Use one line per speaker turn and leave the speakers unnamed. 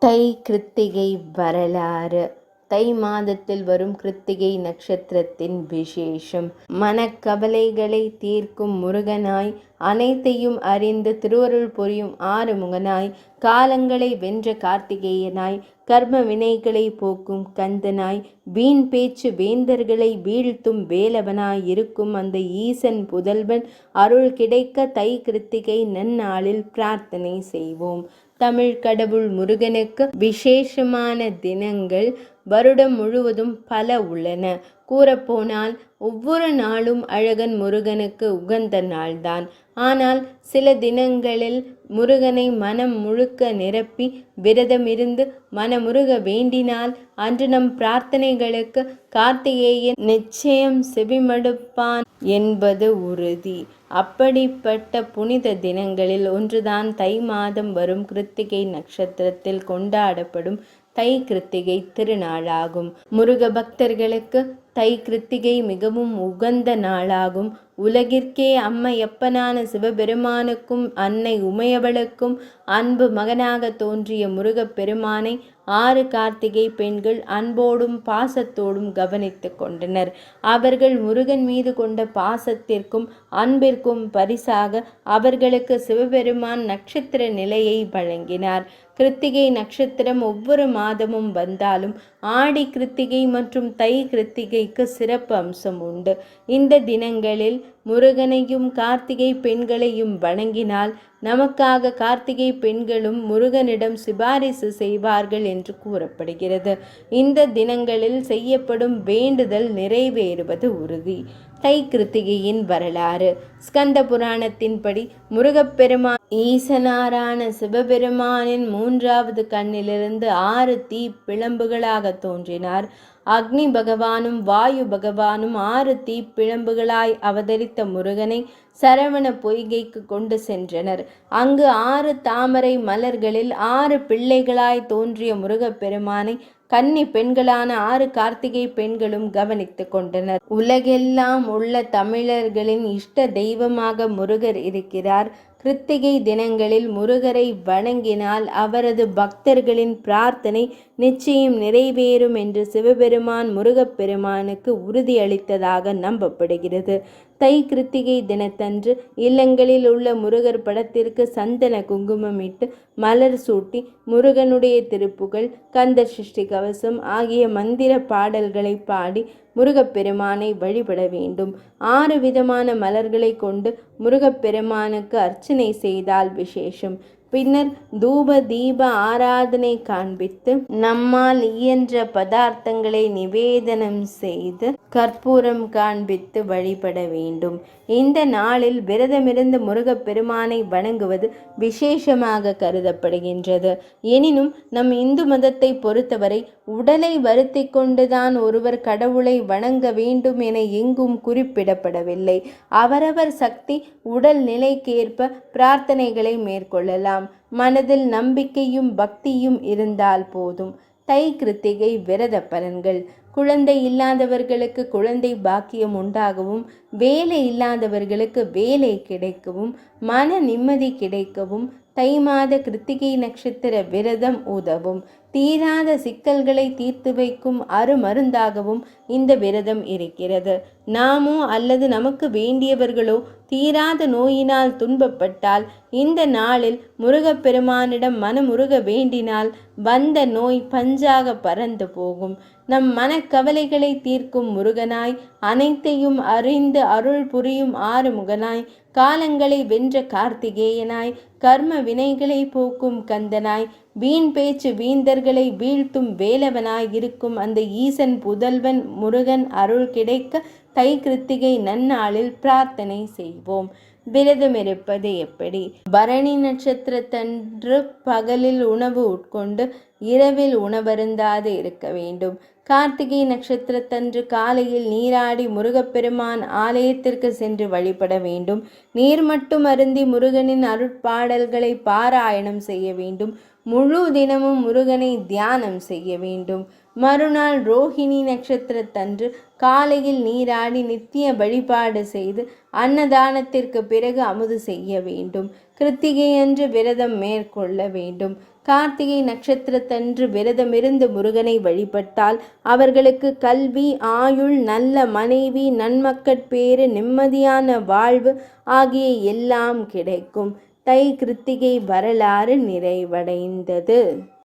தை கிருத்திகை வரலாறு. தை மாதத்தில் வரும் கிருத்திகை நட்சத்திரத்தின் விசேஷம். மனக்கவலைகளை தீர்க்கும் முருகனாய், அனைத்தையும் அறிந்து திருவருள் புரியும் ஆறுமுகனாய், காலங்களை வென்ற கார்த்திகேயனாய், கர்ம வினைகளை போக்கும் கந்தனாய், வீண் பேச்சு வேந்தர்களை வீழ்த்தும் வேலவனாய் இருக்கும் அந்த ஈசன் புதல்வன் அருள் கிடைக்க தை கிருத்திகை நன்னாளில் பிரார்த்தனை செய்வோம். தமிழ் கடவுள் முருகனுக்கு விசேஷமான தினங்கள் வருடம் முழுவதும் பல உள்ளன. கூறப்போனால் ஒவ்வொரு நாளும் அழகன் முருகனுக்கு உகந்த நாள்தான். ஆனால் சில தினங்களில் முருகனை மனம் முழுக்க நிரப்பி விரதமிருந்து மனமுருக வேண்டினால் அன்று நம் பிரார்த்தனைகளுக்கு கார்த்திகேயன் நிச்சயம் செவிமடுப்பான் என்பது உறுதி. அப்படிப்பட்ட புனித தினங்களில் ஒன்றுதான் தை மாதம் வரும் கிருத்திகை நட்சத்திரத்தில் கொண்டாடப்படும் தை கிருத்திகை திருநாளாகும். முருக பக்தர்களுக்கு தை கிருத்திகை மிகவும் உகந்த நாளாகும். உலகிற்கே அம்மையப்பனான சிவபெருமானுக்கும் அன்னை உமையவளுக்கும் அன்பு மகனாக தோன்றிய முருகப் பெருமானை 6 கார்த்திகை பெண்கள் அன்போடும் பாசத்தோடும் கவனித்து கொண்டனர். அவர்கள் முருகன் மீது கொண்ட பாசத்திற்கும் அன்பிற்கும் பரிசாக அவர்களுக்கு சிவபெருமான் நட்சத்திர நிலையை வழங்கினார். கிருத்திகை நட்சத்திரம் ஒவ்வொரு மாதமும் வந்தாலும் ஆடி கிருத்திகை மற்றும் தை கிருத்திகைக்கு சிறப்பு அம்சம் உண்டு. இந்த தினங்களில் முருகனையும் கார்த்திகை பெண்களையும் வணங்கினால் நமக்காக கார்த்திகை பெண்களும் முருகனிடம் சிபாரிசு செய்வார்கள் என்று கூறப்படுகிறது. இந்த தினங்களில் செய்யப்படும் வேண்டுதல் நிறைவேறுவது உறுதி. தை கிருத்திகையின் வரலாறு. ஸ்கந்த புராணத்தின்படி முருகப்பெருமான் ஈசனாரான சிவபெருமானின் 3வது கண்ணிலிருந்து 6 தீ பிழம்புகளாக தோன்றினார். அக்னி பகவானும் வாயு பகவானும் 6 தீ பிழம்புகளாய் அவதரித்த முருகனை சரவண பொய்கைக்கு கொண்டு சென்றனர். அங்கு 6 தாமரை மலர்களில் 6 பிள்ளைகளாய் தோன்றிய முருகப்பெருமானை கன்னி பெண்களான 6 கார்த்திகை பெண்களும் கவனித்து கொண்டனர். உலகெல்லாம் உள்ள தமிழர்களின் இஷ்ட தெய்வமாக முருகர் இருக்கிறார். கிருத்திகை தினங்களில் முருகரை வணங்கினால் அவரது பக்தர்களின் பிரார்த்தனை நிச்சயம் நிறைவேறும் என்று சிவபெருமான் முருகப்பெருமானுக்கு உறுதியளித்ததாக நம்பப்படுகிறது. தை கிருத்திகை தினத்தன்று இல்லங்களில் உள்ள முருகர் படத்திற்கு சந்தன குங்குமம் இட்டு மலர் சூட்டி முருகனுடைய திருப்புகழ், கந்த சஷ்டி கவசம் ஆகிய மந்திர பாடல்களை பாடி முருகப்பெருமானை வழிபட வேண்டும். 6 விதமான மலர்களை கொண்டு முருகப்பெருமானுக்கு அர்ச்சனை செய்தால் விசேஷம். பின்னர் தூப தீப ஆராதனை காண்பித்து நம்மால் இயன்ற பதார்த்தங்களை நிவேதனம் செய்து கற்பூரம் காண்பித்து வழிபட வேண்டும். இந்த நாளில் விரதமிருந்து முருகப்பெருமானை வணங்குவது விசேஷமாக கருதப்படுகின்றது. எனினும் நம் இந்து மதத்தை பொறுத்தவரை உடலை வருத்தி கொண்டுதான் ஒருவர் கடவுளை வணங்க வேண்டும் என எங்கும் குறிப்பிடப்படவில்லை. அவரவர் சக்தி உடல் நிலைக்கேற்ப பிரார்த்தனைகளை மேற்கொள்ளலாம். மனதில் நம்பிக்கையும் பக்தியும் இருந்தால் போதும். தை கிருத்திகை விரத பலன்கள். குழந்தை இல்லாதவர்களுக்கு குழந்தை பாக்கியம் உண்டாகவும், வேலை இல்லாதவர்களுக்கு வேலை கிடைக்கவும், மன நிம்மதி கிடைக்கவும் தை மாத கிருத்திகை நட்சத்திர விரதம் உதவும். தீராத சிக்கல்களை தீர்த்து வைக்கும் அருமருந்தாகவும் இந்த விரதம் இருக்கிறது. நாமோ அல்லது நமக்கு வேண்டியவர்களோ தீராத நோயினால் துன்பப்பட்டால் இந்த நாளில் முருகப்பெருமானிடம் மனமுருக வேண்டினால் வந்த நோய் பஞ்சாக பறந்து போகும். நம் மனக்கவலைகளை தீர்க்கும் முருகனாய், அனைத்தையும் அறிந்து அருள் புரியும் ஆறுமுகனாய், காலங்களை வென்ற கார்த்திகேயனாய், கர்ம வினைகளை போக்கும் கந்தனாய், வீண் பேச்சு வீந்தர்களை வீழ்த்தும் வேலவனாய் இருக்கும் அந்த ஈசன் புதல்வன் முருகன் அருள் கிடைக்க தை கிருத்திகை நன்னாளில் பிரார்த்தனை செய்வோம். விரதம் இருப்பது எப்படி? பரணி நட்சத்திரத்தன்று பகலில் உணவு உட்கொண்டு இரவில் உணவருந்தாது இருக்க வேண்டும். கார்த்திகை நட்சத்திரத்தன்று காலையில் நீராடி முருகப்பெருமான் ஆலயத்திற்கு சென்று வழிபட வேண்டும். நீர் மட்டும் அருந்தி முருகனின் அருட்பாடல்களை பாராயணம் செய்ய வேண்டும். முழு தினமும் முருகனை தியானம் செய்ய வேண்டும். மறுநாள் ரோஹிணி நட்சத்திரத்தன்று காலையில் நீராடி நித்திய வழிபாடு செய்து அன்னதானத்திற்கு பிறகு அமுது செய்ய வேண்டும். கிருத்திகையன்று விரதம் மேற்கொள்ள வேண்டும். கார்த்திகை நட்சத்திரத்தன்று விரதமிருந்து முருகனை வழிபட்டால் அவர்களுக்கு கல்வி, ஆயுள், நல்ல மனைவி, நன்மக்கட்பேறு, நிம்மதியான வாழ்வு ஆகிய எல்லாம் கிடைக்கும். தை கிருத்திகை வரலாறு நிறைவடைந்தது.